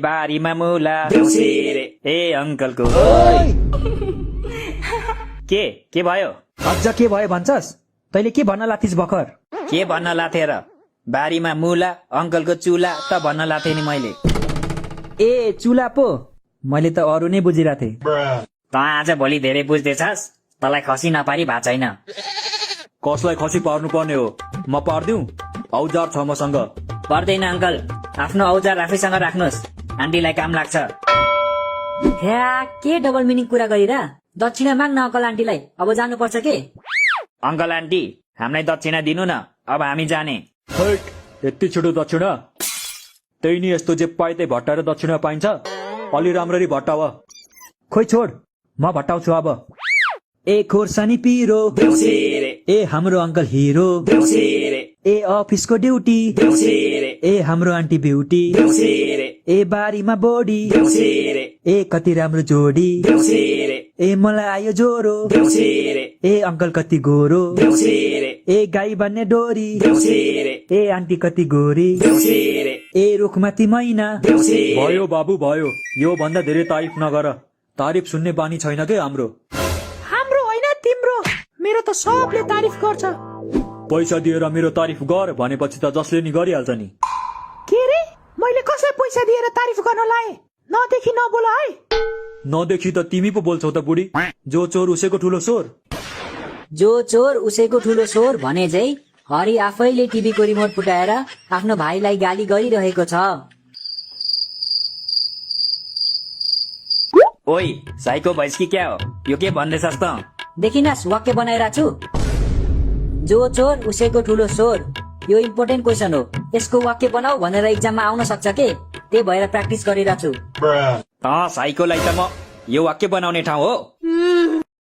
बारीमा मुला ए अंकलको के भयो? अझ के भयो भन्छस्? तैले के भन्न लाथिस भर्खर? के भन्न लाथे र? बारीमा मुला अंकलको चुला त भन्न लाथे नि मैले। ए चुला पो, मैले त अरू नै बुझिरहेको थिएँ। त आज भोलि धेरै बुझ्दैछस्? तँलाई खसी नपारी भएको छैन। कसलाई खसी पार्नु पर्ने हो? म पार्दिउ? औजार छ मसँग। पर्दैन अंकल, आफ्नो औजार आफैसँग राख्नुहोस्, आन्टीलाई काम लाग्छ। ह्या के डबल मिनिङ कुरा गरिरा? दक्षिणा माग्न अङ्कल आन्टीलाई, अब जानुपर्छ के? अंकल आन्टी हामीलाई दक्षिणा दिनु न, अब हामी जाने। हैट, यति छिटो दक्षिणा? त्यही नि यस्तो जे पाए त्यही भट्टाएर दक्षिणा पाइन्छ? अलि राम्ररी भट्टाव। खोइ छोड, म भट्टाउँछु अब। ए खोर्सानी पिरो, ए हाम्रो अङ्कल हिरो, ए अफिसको ड्युटी, ए हाम्रो आन्टी ब्युटी, ए बारीमा बोडी, ए कति राम्रो जोडी, ए मलाई आयो ज्वरो, ए अङ्कल कति गोरो, ए गाई बन्ने डोरी, ए आन्टी कति गोरी, ए रुखमाथि मैना। भयो बाबु भयो, यो भन्दा धेरै तारिफ नगर। तारिफ सुन्ने बानी छैन के हाम्रो। हाम्रो होइन तिम्रो, मेरो त सबले तारिफ गर्छ। पैसा दिएर मेरो तारिफ गर भनेपछि त जसले नि गरिहाल्छ नि। के रे, मैले कसलाई पैसा दिएर तारिफ गर्न लाए? नदेखि नबोल है। नदेखि त तिमी पो बोल्छौ त बुढी। जो चोर उसैको ठुलो सोर। जो चोर उसैको ठुलो सोर भने झै हरि आफैले टिभीको रिमोट फुटाएर आफ्नो भाइलाई गाली गरिरहेको छ। ओइ साइको भैस कि क्या हो? यो के भन्दैछस् त? देखिनस् वाक्य बनाइरहेको छु। जो चोर उसैको ठुलो सोर, यो इम्पोर्टेन्ट क्वेसन हो। यसको वाक्य बनाऊ भनेर इक्जाममा आउन सक्छ के? त्यही भएर प्र्याक्टिस गरिरहेको छु। साइकोलाई त म यो वाक्य बनाउने ठाउँ हो।